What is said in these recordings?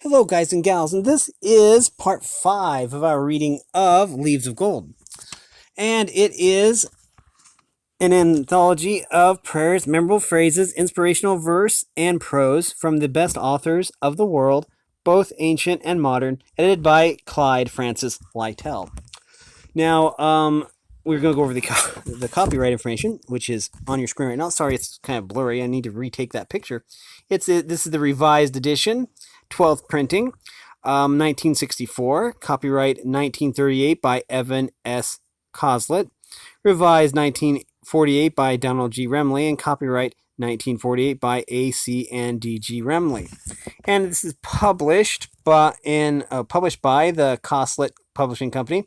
Hello, guys and gals, and this is part 5 of our reading of Leaves of Gold. And it is an anthology of prayers, memorable phrases, inspirational verse, and prose from the best authors of the world, both ancient and modern, edited by Clyde Francis Lytle. Now, we're going to go over the copyright information, which is on your screen right now. Sorry, it's kind of blurry. I need to retake that picture. This is the revised edition, 12th printing, 1964. Copyright 1938 by Evan S. Coslett. Revised 1948 by Donald G. Remley, and copyright 1948 by A.C. and D.G. Remley. And this is published by the Coslett Publishing Company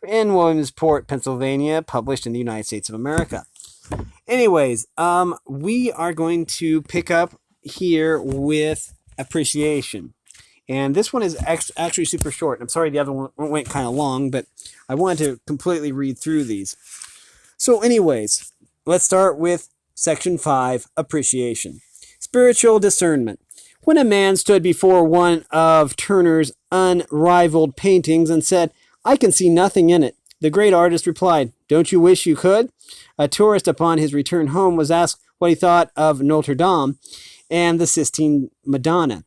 in Williamsport, Pennsylvania, published in the United States of America. Anyways, we are going to pick up here with appreciation. And this one is actually super short. I'm sorry the other one went kind of long, but I wanted to completely read through these. So anyways, let's start with Section 5, Appreciation. Spiritual discernment. When a man stood before one of Turner's unrivaled paintings and said, "I can see nothing in it," the great artist replied, "Don't you wish you could?" A tourist upon his return home was asked what he thought of Notre Dame and the Sistine Madonna,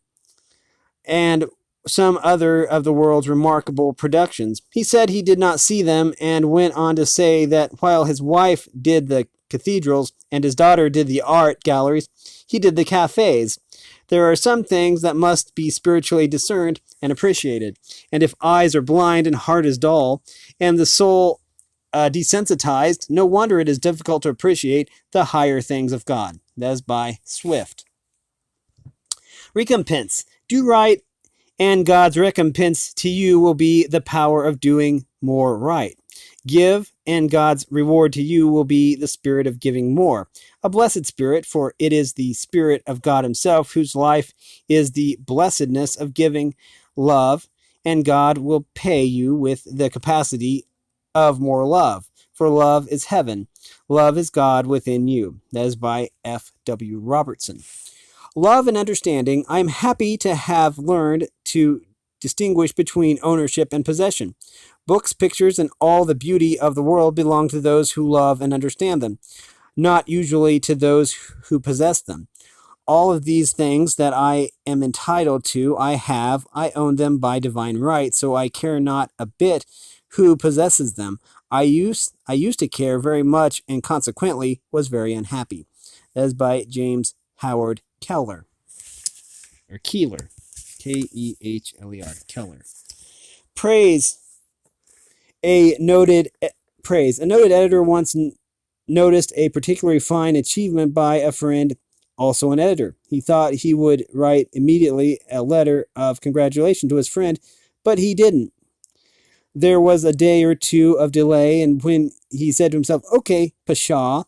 and some other of the world's remarkable productions. He said he did not see them, and went on to say that while his wife did the cathedrals and his daughter did the art galleries, he did the cafes. There are some things that must be spiritually discerned and appreciated. And if eyes are blind and heart is dull, and the soul desensitized, no wonder it is difficult to appreciate the higher things of God. That is by Swift. Recompense. Do right, and God's recompense to you will be the power of doing more right. Give, and God's reward to you will be the spirit of giving more. A blessed spirit, for it is the Spirit of God himself, whose life is the blessedness of giving love, and God will pay you with the capacity of more love. For love is heaven. Love is God within you. That is by F. W. Robertson. Love and understanding. I am happy to have learned to distinguish between ownership and possession. Books, pictures, and all the beauty of the world belong to those who love and understand them, not usually to those who possess them. All of these things that I am entitled to, I own them by divine right, so I care not a bit who possesses them. I used to care very much, and consequently was very unhappy. That is by James Howard Keller, or Keeler, K-E-H-L-E-R, Keller. Praise. A noted editor once noticed a particularly fine achievement by a friend, also an editor. He thought he would write immediately a letter of congratulation to his friend, but he didn't. There was a day or two of delay, and when he said to himself, "Okay, pshaw,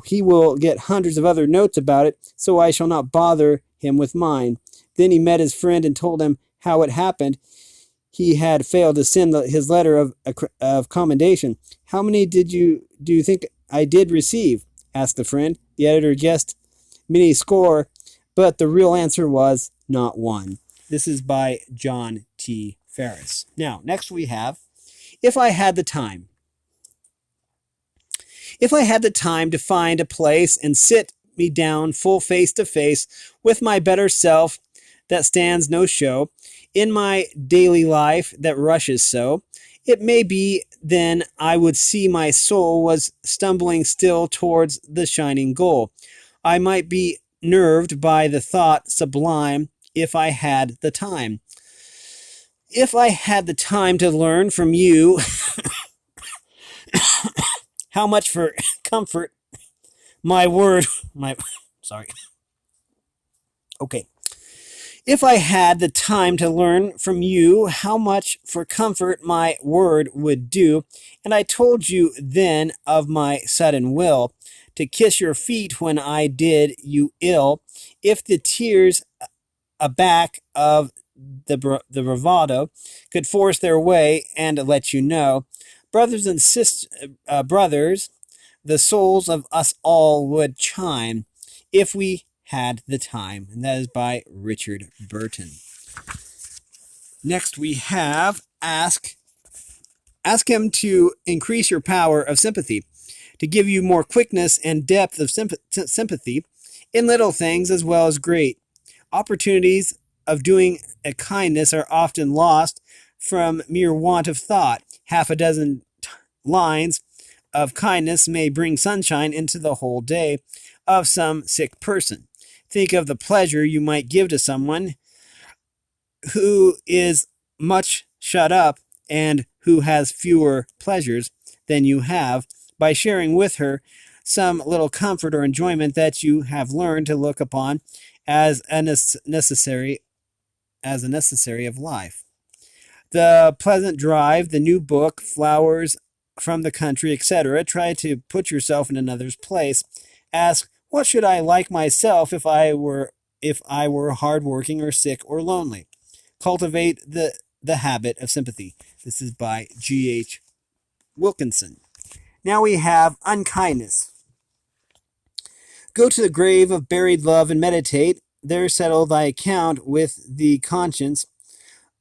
he will get hundreds of other notes about it, so I shall not bother him with mine." Then he met his friend and told him how it happened. He had failed to send his letter of commendation. "How many do you think I did receive?" asked the friend. The editor guessed many score, but the real answer was not one. This is by John T. Ferris. Now, next we have, if I had the time. If I had the time to find a place and sit me down full face to face with my better self that stands no show, in my daily life that rushes so, it may be then I would see my soul was stumbling still towards the shining goal. I might be nerved by the thought sublime, if I had the time. If I had the time to learn from you how much for comfort If I had the time to learn from you how much for comfort my word would do, and I told you then of my sudden will to kiss your feet when I did you ill, if the tears aback of the bravado could force their way and let you know, brothers and brothers, the souls of us all would chime, if we had the time. And that is by Richard Burton. Next we have Ask him to increase your power of sympathy, to give you more quickness and depth of sympathy in little things as well as great. Opportunities of doing a kindness are often lost from mere want of thought. Half a dozen lines of kindness may bring sunshine into the whole day of some sick person. Think of the pleasure you might give to someone who is much shut up and who has fewer pleasures than you have by sharing with her some little comfort or enjoyment that you have learned to look upon as a necessary of life. The pleasant drive, the new book, flowers from the country, etc. Try to put yourself in another's place. Ask, what should I like myself if I were hardworking or sick or lonely? Cultivate the habit of sympathy. This is by G.H. Wilkinson. Now we have unkindness. Go to the grave of buried love and meditate. There settle thy account with the conscience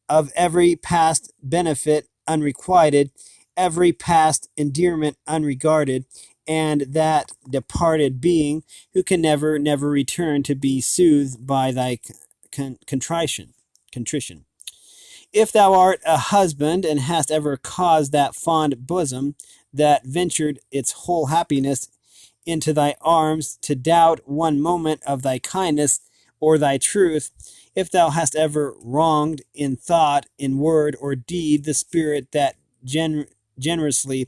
of every past benefit unrequited, every past endearment unregarded, and that departed being who can never return to be soothed by thy contrition. If thou art a husband and hast ever caused that fond bosom that ventured its whole happiness into thy arms to doubt one moment of thy kindness or thy truth, if thou hast ever wronged in thought, in word, or deed the spirit that generously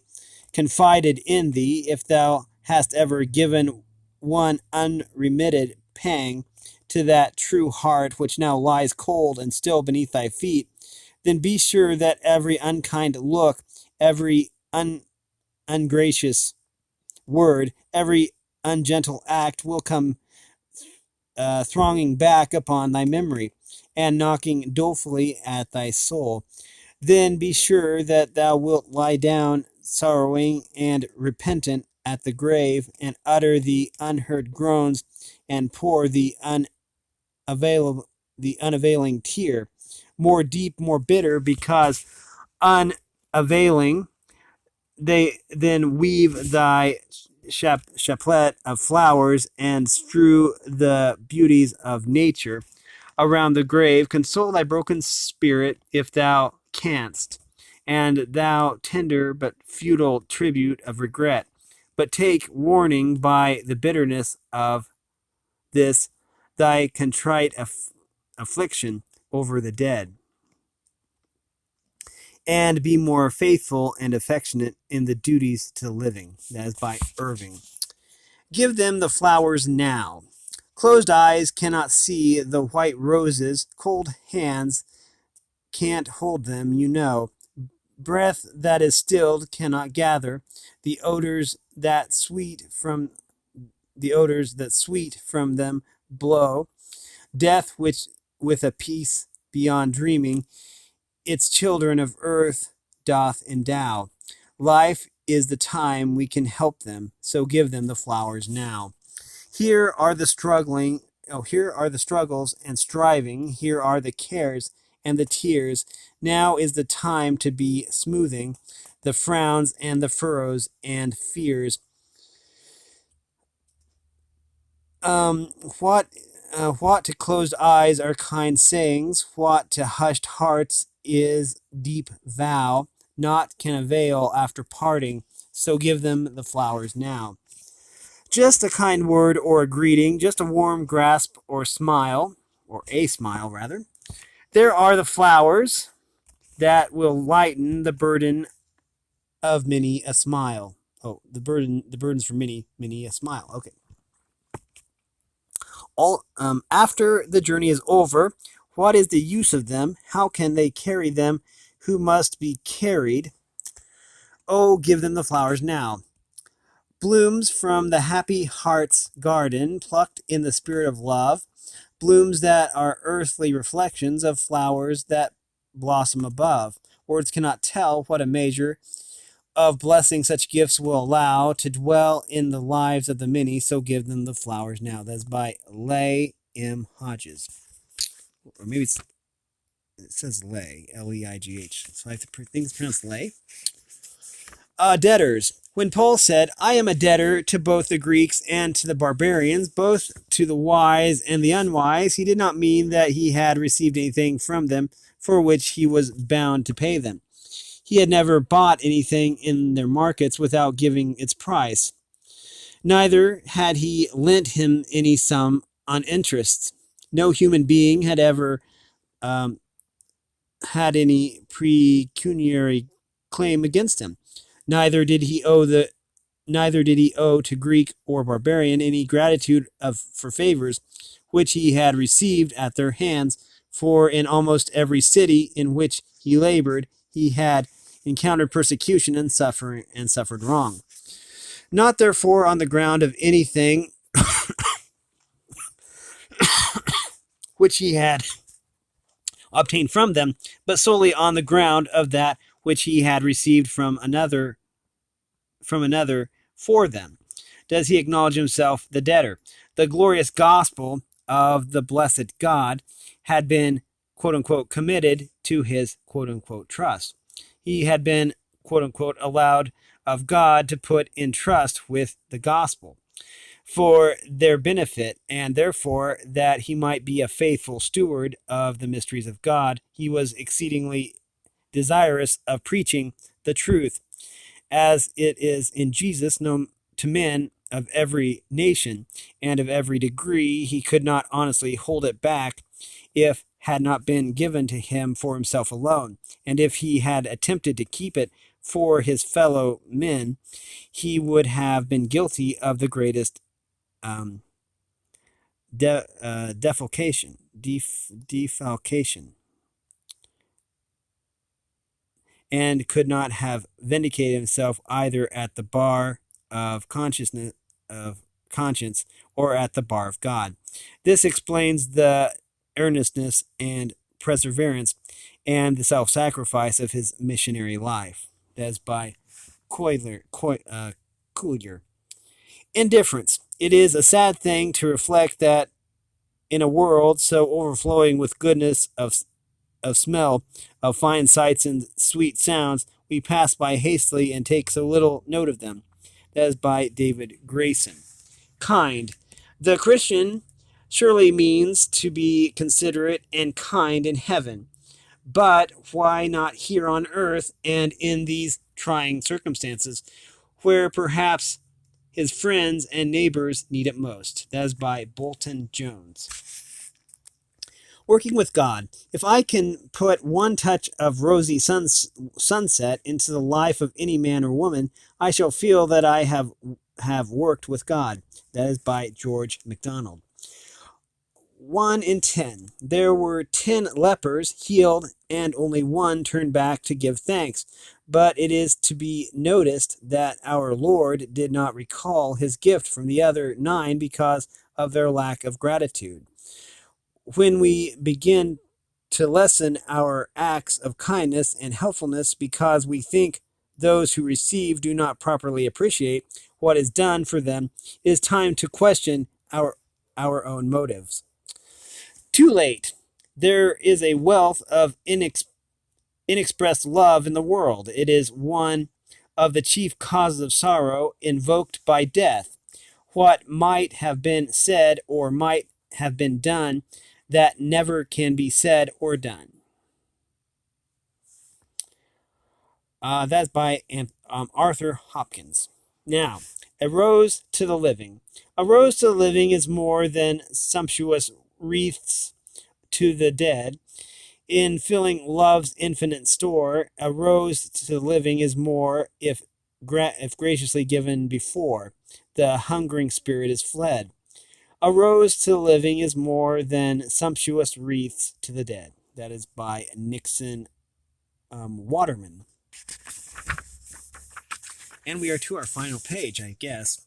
confided in thee, if thou hast ever given one unremitted pang to that true heart which now lies cold and still beneath thy feet, then be sure that every unkind look, every ungracious word, every ungentle act will come thronging back upon thy memory and knocking dolefully at thy soul. Then be sure that thou wilt lie down sorrowing and repentant at the grave and utter the unheard groans and pour the unavailing tear, more deep, more bitter, because unavailing. They then weave thy chaplet of flowers and strew the beauties of nature around the grave. Console thy broken spirit if thou canst, and thou tender but futile tribute of regret. But take warning by the bitterness of this thy contrite affliction over the dead, and be more faithful and affectionate in the duties to the living. That is by Irving. Give them the flowers now. Closed eyes cannot see the white roses. Cold hands can't hold them, you know. Breath that is stilled cannot gather the odors that sweet from them blow. Death, which with a peace beyond dreaming, its children of earth doth endow. Life is the time we can help them, so give them the flowers now. Here are the struggles and striving, here are the cares and the tears. Now is the time to be smoothing the frowns and the furrows and fears. What to closed eyes are kind sayings, what to hushed hearts is deep vow. Naught can avail after parting, so give them the flowers now. Just a kind word or a greeting, just a warm grasp or smile, or a smile rather. There are the flowers that will lighten the burden of many a smile. Oh, the burdens for many a smile. Okay. After the journey is over, what is the use of them? How can they carry them who must be carried? Oh, give them the flowers now. Blooms from the happy heart's garden, plucked in the spirit of love, blooms that are earthly reflections of flowers that blossom above. Words cannot tell what a measure of blessing such gifts will allow to dwell in the lives of the many, so give them the flowers now. That's by Leigh M. Hodges. Or maybe it says Leigh, Leigh. So I have to think it's pronounced Leigh. Debtors. When Paul said, I am a debtor to both the Greeks and to the barbarians, both to the wise and the unwise, he did not mean that he had received anything from them for which he was bound to pay them. He had never bought anything in their markets without giving its price. Neither had he lent him any sum on interest. No human being had ever had any pecuniary claim against him. Neither did he owe to Greek or barbarian any gratitude for favors which he had received at their hands, for in almost every city in which he labored, he had encountered persecution and suffered wrong. Not therefore on the ground of anything which he had obtained from them, but solely on the ground of that which he had received from another for them, does he acknowledge himself the debtor. The glorious gospel of the blessed God had been, quote unquote, committed to his, quote unquote, trust. He had been, quote unquote, allowed of God to put in trust with the gospel for their benefit, and therefore that he might be a faithful steward of the mysteries of God. He was exceedingly desirous of preaching the truth as it is in Jesus, known to men of every nation and of every degree. He could not honestly hold it back if had not been given to him for himself alone. And if he had attempted to keep it for his fellow men, he would have been guilty of the greatest defalcation, and could not have vindicated himself either at the bar of conscience or at the bar of God. This explains the earnestness and perseverance and the self-sacrifice of his missionary life. That is by Coelier. Indifference. It is a sad thing to reflect that in a world so overflowing with goodness of smell, of fine sights and sweet sounds, we pass by hastily and take so little note of them. That is by David Grayson. Kind. The Christian surely means to be considerate and kind in heaven. But why not here on earth and in these trying circumstances, where perhaps his friends and neighbors need it most? That is by Bolton Jones. Working with God. If I can put one touch of rosy sunset into the life of any man or woman, I shall feel that I have worked with God. That is by George MacDonald. 1 in 10. There were 10 lepers healed, and only one turned back to give thanks. But it is to be noticed that our Lord did not recall his gift from the other 9 because of their lack of gratitude. When we begin to lessen our acts of kindness and helpfulness because we think those who receive do not properly appreciate what is done for them, it is time to question our own motives. Too late. There is a wealth of inexpressed love in the world. It is one of the chief causes of sorrow invoked by death. What might have been said or might have been done that never can be said or done. That's by Arthur Hopkins. Now, a rose to the living. A rose to the living is more than sumptuous wreaths to the dead. In filling love's infinite store, a rose to the living is more if graciously given before the hungering spirit is fled. A rose to the living is more than sumptuous wreaths to the dead. That is by Nixon Waterman. And we are to our final page, I guess.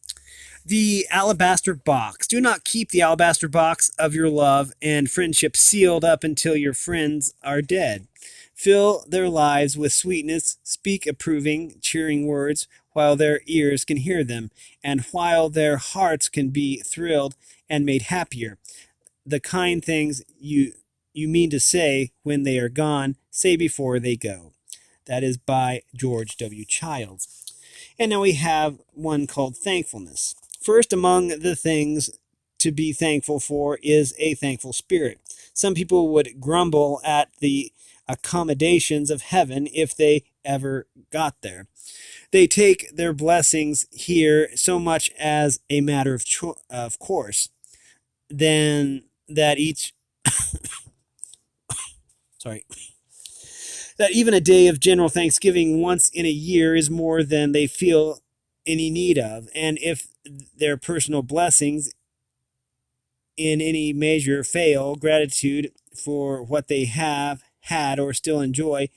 The alabaster box. Do not keep the alabaster box of your love and friendship sealed up until your friends are dead. Fill their lives with sweetness, speak approving, cheering words, while their ears can hear them, and while their hearts can be thrilled and made happier. The kind things you mean to say when they are gone, say before they go. That is by George W. Childs. And now we have one called Thankfulness. First among the things to be thankful for is a thankful spirit. Some people would grumble at the accommodations of heaven if they ever got there. They take their blessings here so much as a matter of course, then that each sorry that even a day of general thanksgiving once in a year is more than they feel any need of, and if their personal blessings in any measure fail, gratitude for what they have had or still enjoy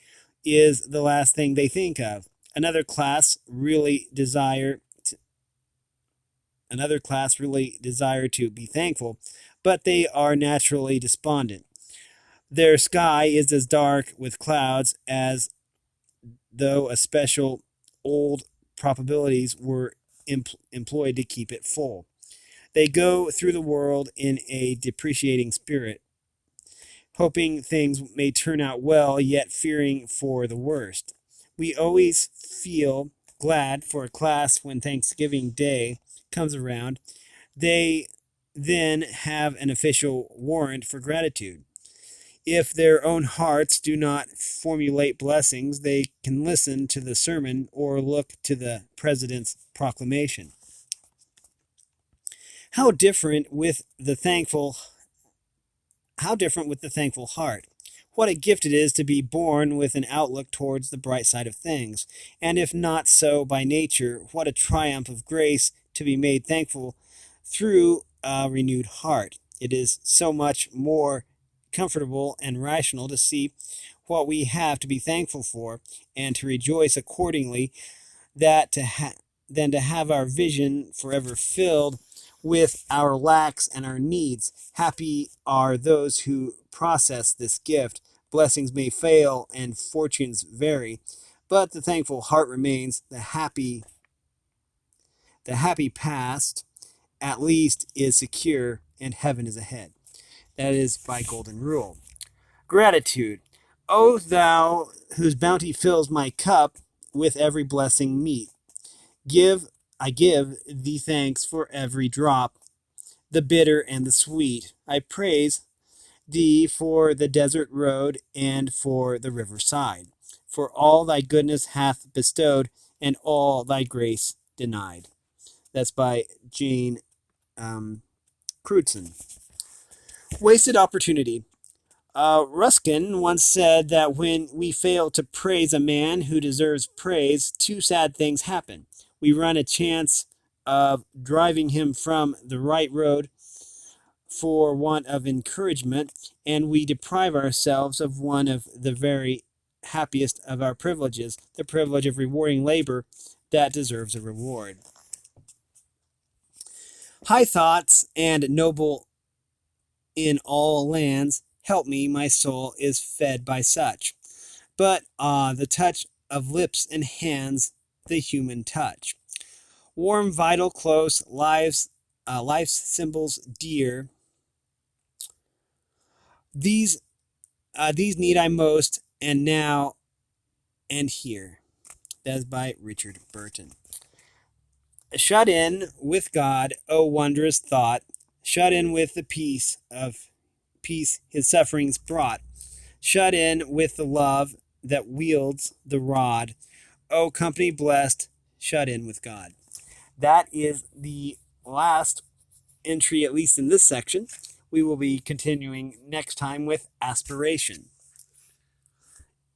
is the last thing they think of. Another class really desire to be thankful, but they are naturally despondent. Their sky is as dark with clouds as though a special old probabilities were employed to keep it full. They go through the world in a depreciating spirit, hoping things may turn out well, yet fearing for the worst. We always feel glad for a class when Thanksgiving Day comes around. They then have an official warrant for gratitude. If their own hearts do not formulate blessings, they can listen to the sermon or look to the president's proclamation. How different with the thankful heart. What a gift it is to be born with an outlook towards the bright side of things. And if not so by nature, what a triumph of grace to be made thankful through a renewed heart. It is so much more comfortable and rational to see what we have to be thankful for and to rejoice accordingly than to have our vision forever filled with our lacks and our needs. Happy are those who process this gift. Blessings may fail and fortunes vary, but the thankful heart remains. The happy past at least is secure and heaven is ahead. That is by Golden Rule. Gratitude. O thou whose bounty fills my cup with every blessing meet. I give thee thanks for every drop, the bitter and the sweet. I praise thee for the desert road and for the riverside, for all thy goodness hath bestowed and all thy grace denied. That's by Jane Crutzen. Wasted opportunity. Ruskin once said that when we fail to praise a man who deserves praise, two sad things happen. We run a chance of driving him from the right road for want of encouragement, and we deprive ourselves of one of the very happiest of our privileges, the privilege of rewarding labor that deserves a reward. High thoughts and noble in all lands, help me, my soul is fed by such. But the touch of lips and hands, the human touch. Warm, vital, close, life's symbols dear. These need I most, and now and here. That is by Richard Burton. Shut in with God, O wondrous thought. Shut in with the peace his sufferings brought. Shut in with the love that wields the rod. O company blessed, shut in with God. That is the last entry, at least in this section. We will be continuing next time with aspiration.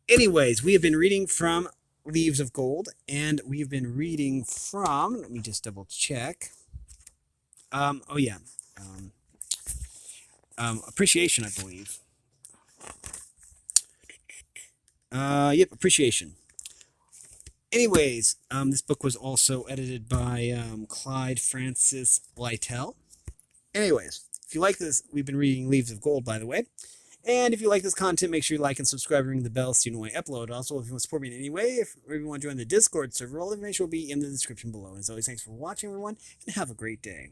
Anyways, we have been reading from Leaves of Gold, and we've been reading from, let me just double check. Appreciation, I believe. Appreciation. Anyways, this book was also edited by Clyde Francis Lytle. Anyways, if you like this, we've been reading Leaves of Gold, by the way. And if you like this content, make sure you like and subscribe and ring the bell so you know when I upload. Also, if you want to support me in any way, or if you want to join the Discord server, all the information will be in the description below. And as always, thanks for watching, everyone, and have a great day.